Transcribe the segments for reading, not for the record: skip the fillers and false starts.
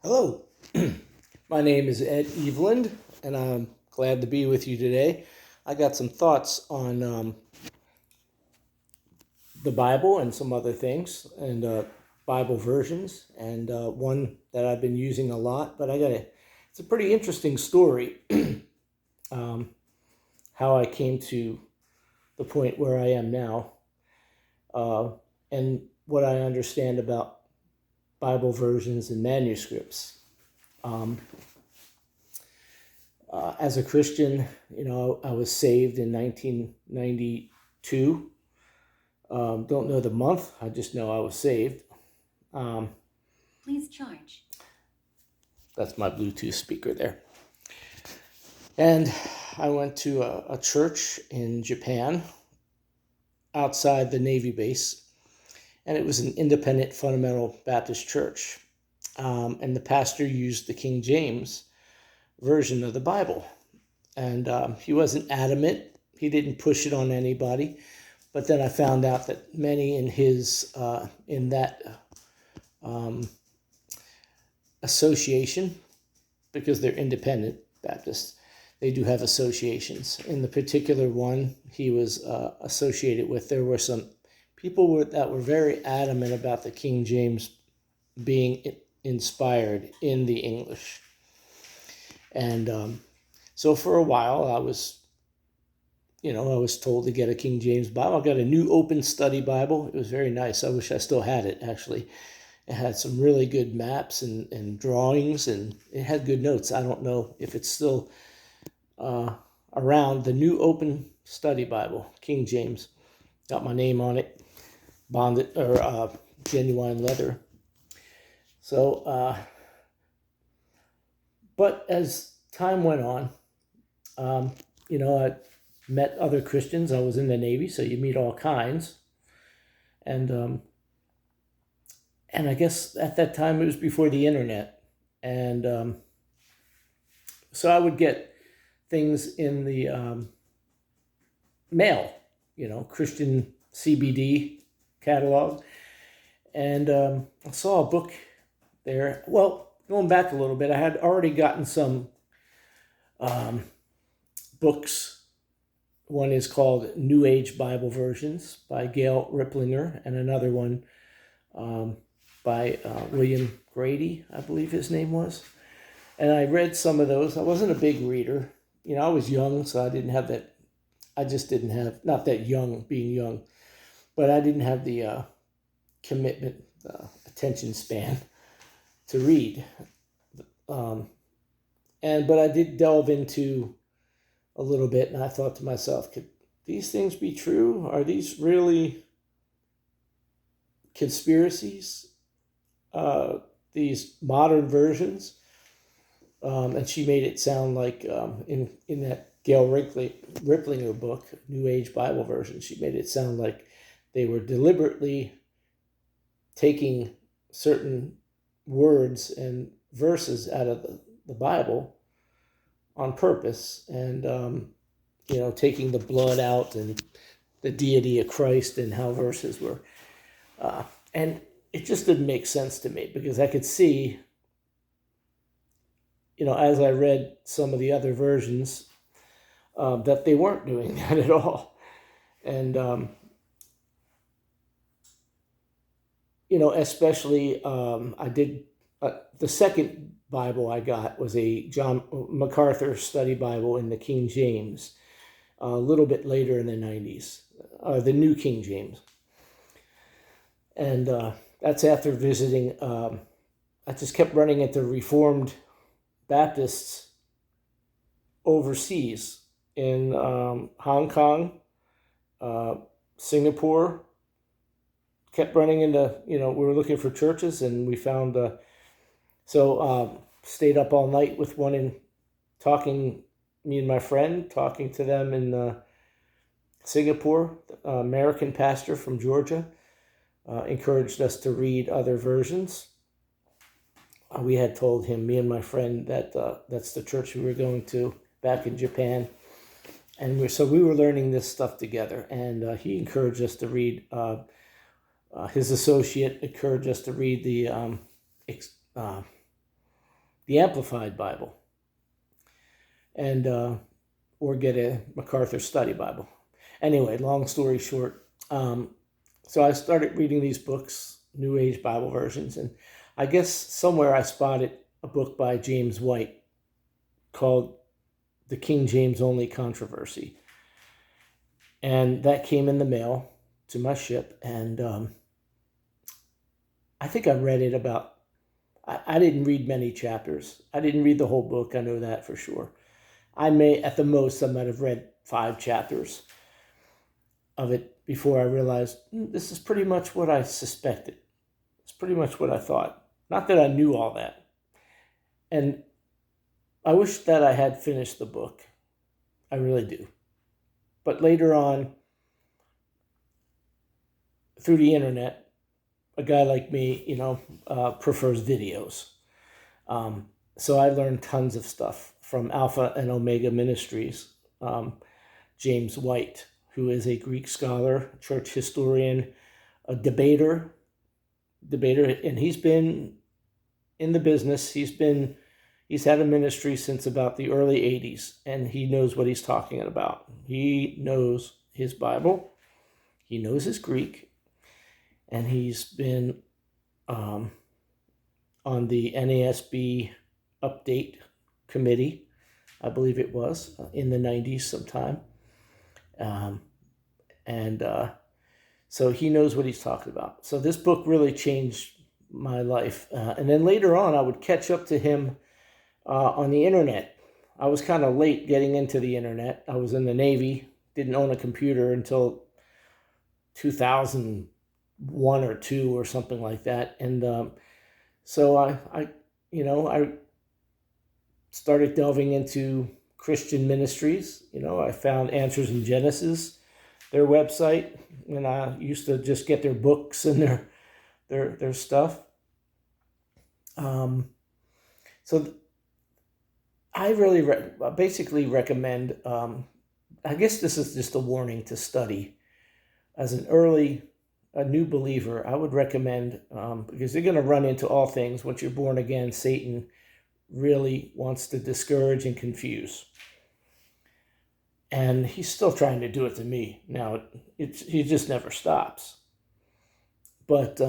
Hello, my name is Ed Eveland, and I'm glad to be with you today. I got some thoughts on the Bible and some other things, and Bible versions, and one that I've been using a lot. But it's a pretty interesting story, um, how I came to the point where I am now, uh, and what I understand about Bible versions and manuscripts. Um, as a Christian, I was saved in 1992. Don't know the month. I just know I was saved. Please charge. That's my Bluetooth speaker there. And I went to a church in Japan outside the Navy base. And it was an independent fundamental Baptist church. And the pastor used the King James version of the Bible. And he wasn't adamant. He didn't push it on anybody. But then I found out that many in that association, because they're independent Baptists, they do have associations. In the particular one he was associated with, there were some people that were very adamant about the King James being inspired in the English. And so for a while I was told to get a King James Bible. I got a New Open Study Bible. It was very nice. I wish I still had it, actually. It had some really good maps and drawings, and it had good notes. I don't know if it's still around. The New Open Study Bible, King James. Got my name on it, bonded, or genuine leather. So, but as time went on, I met other Christians. I was in the Navy, so you meet all kinds. And I guess at that time it was before the internet. And so I would get things in the mail, Christian CBD catalog. And I saw a book there. Well, going back a little bit, I had already gotten some books. One is called New Age Bible Versions by Gail Ripplinger, and another one by William Grady, I believe his name was. And I read some of those. I wasn't a big reader. I was young, so I didn't have that. I just didn't have, not that young, being young, but I didn't have the commitment, attention span to read. But I did delve into a little bit, and I thought to myself, could these things be true? Are these really conspiracies? These modern versions? And she made it sound like in that Gail Ripplinger book, New Age Bible Version, she made it sound like they were deliberately taking certain words and verses out of the Bible on purpose, and taking the blood out and the deity of Christ and how verses were, and it just didn't make sense to me, because I could see, as I read some of the other versions, that they weren't doing that at all. And especially I did the second Bible I got was a John MacArthur Study Bible in the King James, a little bit later in the 90s, the New King James. And that's after visiting, I just kept running into Reformed Baptists overseas in Hong Kong, Singapore. Kept running into, we were looking for churches, and we found stayed up all night with one and me and my friend, talking to them in Singapore. American pastor from Georgia encouraged us to read other versions. We had told him, me and my friend, that that's the church we were going to back in Japan. And we were learning this stuff together. And he encouraged us to read, his associate encouraged us to read the the Amplified Bible, and or get a MacArthur Study Bible. Anyway, long story short, so I started reading these books, New Age Bible versions, and I guess somewhere I spotted a book by James White called The KJV Only Controversy. And that came in the mail to my ship, and I think I read it about, I didn't read many chapters. I didn't read the whole book, I know that for sure. I might have read 5 chapters of it before I realized this is pretty much what I suspected. It's pretty much what I thought. Not that I knew all that. And I wish that I had finished the book. I really do. But later on, through the internet, a guy like me, prefers videos. So I learned tons of stuff from Alpha and Omega Ministries. James White, who is a Greek scholar, church historian, a debater, and he's been in the business. He's had a ministry since about the early 80s, and he knows what he's talking about. He knows his Bible, he knows his Greek, and he's been on the NASB update committee, I believe it was, in the 90s sometime. So he knows what he's talking about. So this book really changed my life. And then later on, I would catch up to him on the internet. I was kind of late getting into the internet. I was in the Navy, didn't own a computer until 2001 or 2 or something like that. And so I started delving into Christian ministries. I found Answers in Genesis, their website, and I used to just get their books and their stuff. So I really basically recommend, I guess this is just a warning to study. As a new believer, I would recommend, because they're going to run into all things. Once you're born again, Satan really wants to discourage and confuse. And he's still trying to do it to me. Now, he just never stops. But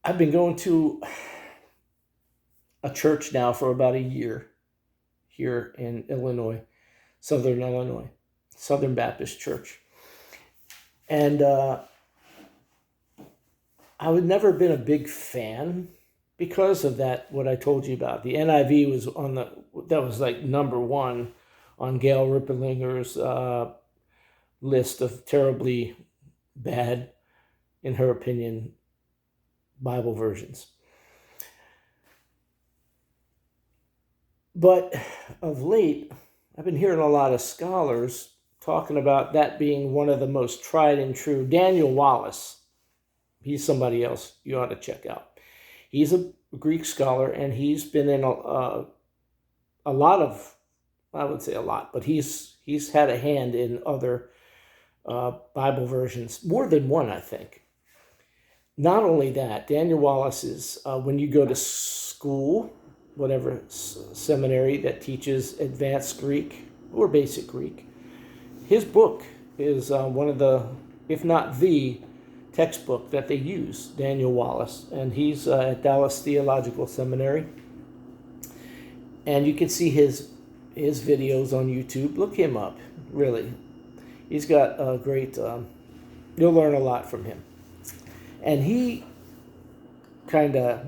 I've been going to a church now for about a year here in Illinois, Southern Baptist Church. And I would never been a big fan because of that, what I told you about. The NIV was that was like number 1 on Gail Ripplinger's list of terribly bad, in her opinion, Bible versions. But of late, I've been hearing a lot of scholars talking about that being one of the most tried and true. Daniel Wallace, he's somebody else you ought to check out. He's a Greek scholar, and he's been in a lot of, I would say a lot, but he's had a hand in other Bible versions, more than one, I think. Not only that, Daniel Wallace is, when you go to school, whatever seminary that teaches advanced Greek or basic Greek, his book is one of the, if not the textbook that they use, Daniel Wallace. And he's at Dallas Theological Seminary. And you can see his videos on YouTube. Look him up, really. He's got a great, you'll learn a lot from him. And he kind of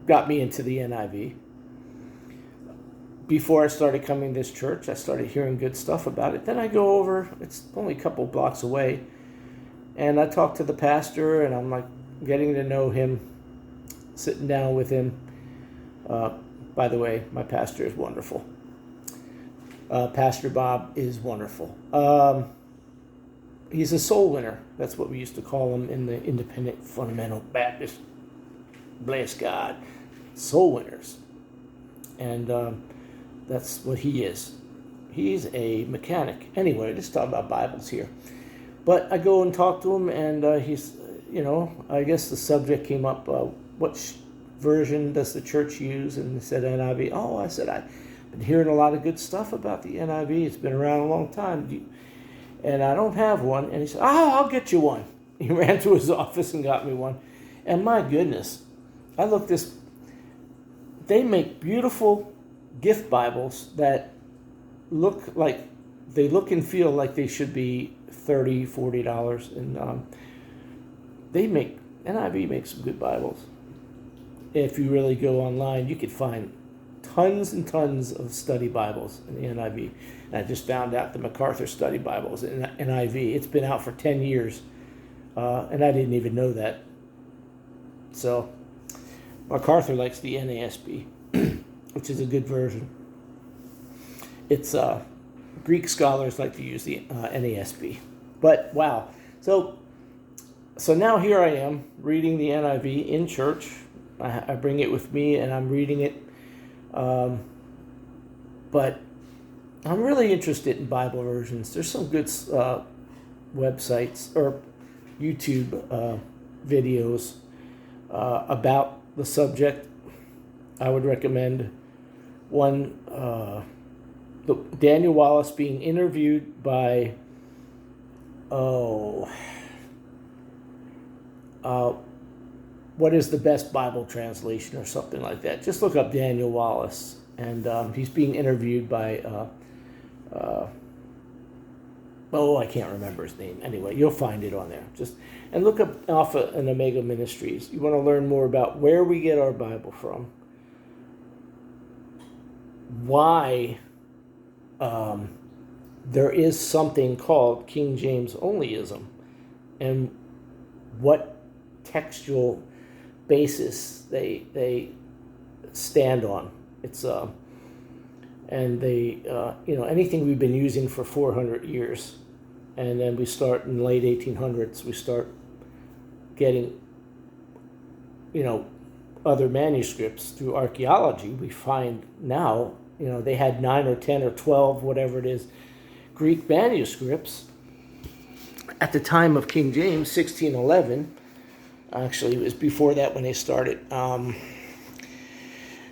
got me into the NIV. Before I started coming to this church, I started hearing good stuff about it. Then I go over, it's only a couple blocks away, and I talk to the pastor, and I'm like getting to know him, sitting down with him. By the way, my pastor is wonderful. Pastor Bob is wonderful. He's a soul winner. That's what we used to call him in the independent fundamental Baptist. Bless God. Soul winners. And that's what he is. He's a mechanic. Anyway, let's talk about Bibles here. But I go and talk to him, and I guess the subject came up, what version does the church use? And they said NIV. Oh, I said, I've been hearing a lot of good stuff about the NIV. It's been around a long time. And I don't have one. And he said, oh, I'll get you one. He ran to his office and got me one. And my goodness, they make beautiful gift Bibles that look and feel like they should be $30, $40. And NIV makes some good Bibles. If you really go online, you could find tons and tons of study Bibles in the NIV. And I just found out the MacArthur Study Bible is in NIV. It's been out for 10 years, and I didn't even know that. So MacArthur likes the NASB, which is a good version. It's Greek scholars like to use the NASB. But wow, so now here I am reading the NIV in church. I bring it with me and I'm reading it. But I'm really interested in Bible versions. There's some good websites or YouTube videos about the subject. I would recommend one, Daniel Wallace being interviewed by, what is the best Bible translation or something like that. Just look up Daniel Wallace, and he's being interviewed by, I can't remember his name. Anyway, you'll find it on there. And look up Alpha and Omega Ministries. You want to learn more about where we get our Bible from, why there is something called King James Onlyism, and what textual basis they stand on. It's and they anything we've been using for 400 years, and then we start in the late 1800s. We start getting other manuscripts through archaeology. We find now they had 9 or 10 or 12, whatever it is, Greek manuscripts at the time of King James, 1611. Actually, it was before that when they started. And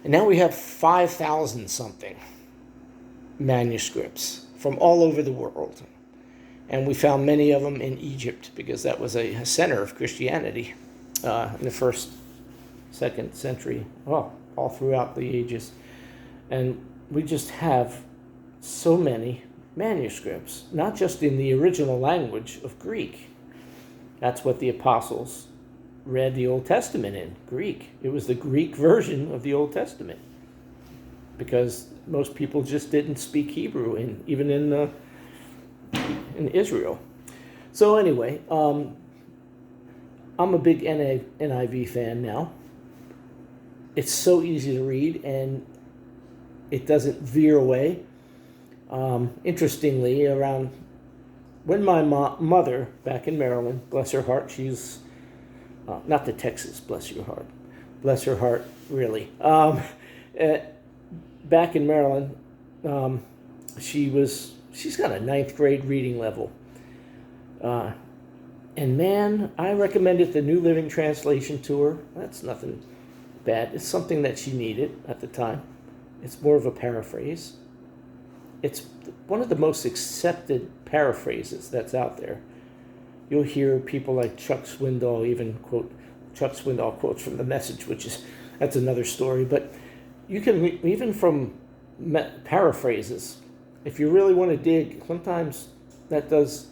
now we have 5,000 something manuscripts from all over the world. And we found many of them in Egypt because that was a center of Christianity in the 1st, 2nd century, all throughout the ages. And we just have so many manuscripts, not just in the original language of Greek. That's what the apostles read the Old Testament in, Greek. It was the Greek version of the Old Testament because most people just didn't speak Hebrew, even in Israel. So anyway, I'm a big NIV fan now. It's so easy to read and it doesn't veer away. Interestingly, around when my mother, back in Maryland, bless her heart, she's not the Texas, bless your heart. Bless her heart, really. Back in Maryland, she's got a 9th grade reading level. And man, I recommended the New Living Translation to her. That's nothing bad. It's something that she needed at the time. It's more of a paraphrase. It's one of the most accepted paraphrases that's out there. You'll hear people like Chuck Swindoll even quote, Chuck Swindoll quotes from The Message, that's another story. But you can, even from paraphrases, if you really want to dig, sometimes that does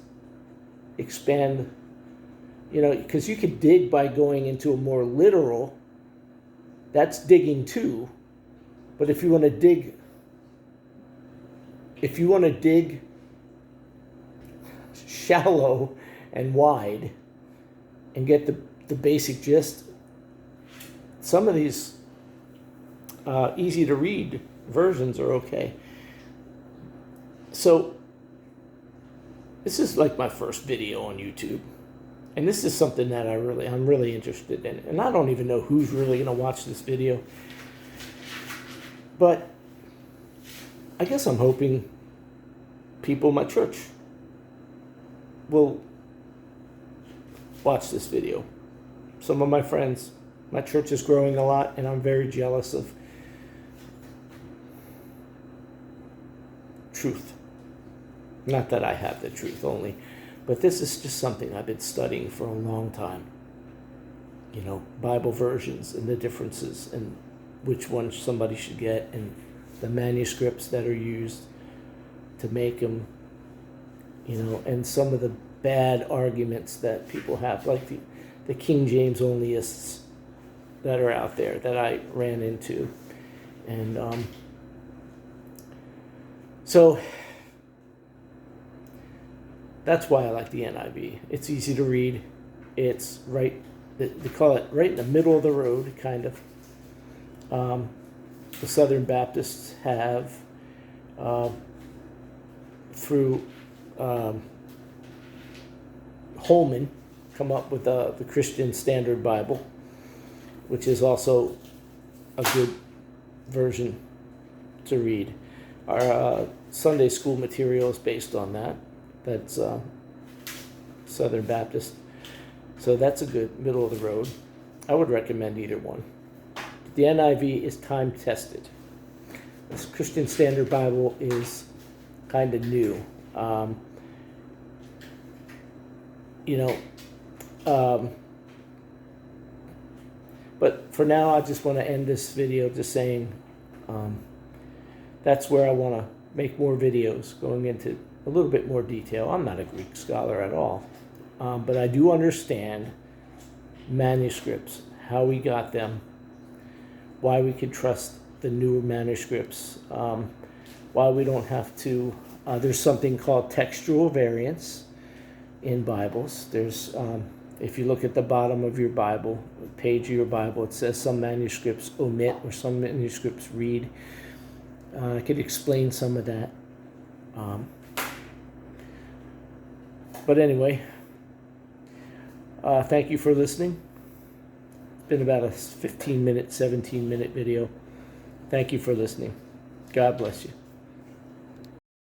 expand, because you could dig by going into a more literal, that's digging too. But if you want to dig shallow and wide and get the basic gist, some of these easy to read versions are okay. So this is like my first video on YouTube, and this is something that I'm really interested in, and I don't even know who's really going to watch this video, but I guess I'm hoping people in my church will watch this video. some of my friends. My church is growing a lot, and I'm very jealous of truth. Not that I have the truth only, but this is just something I've been studying for a long time. You know, Bible versions and the differences and which one somebody should get and the manuscripts that are used to make them, you know, and some of the bad arguments that people have, like the King James Onlyists that are out there that I ran into. And so that's why I like the NIV. It's easy to read. It's right, they call it right in the middle of the road, kind of. The Southern Baptists have, through Holman, come up with the Christian Standard Bible, which is also a good version to read. Our Sunday school material is based on that. That's Southern Baptist. So that's a good middle of the road. I would recommend either one. The NIV is time tested. This Christian Standard Bible is kind of new. But for now, I just want to end this video just saying that's where I want to make more videos going into a little bit more detail. I'm not a Greek scholar at all, but I do understand manuscripts, how we got them, why we can trust the newer manuscripts, why we don't have to. There's something called textual variance in Bibles. There's, if you look at the bottom of your Bible, page of your Bible, it says some manuscripts omit or some manuscripts read. I could explain some of that. But anyway, thank you for listening. It's been about a 15-minute, 17-minute video. Thank you for listening. God bless you.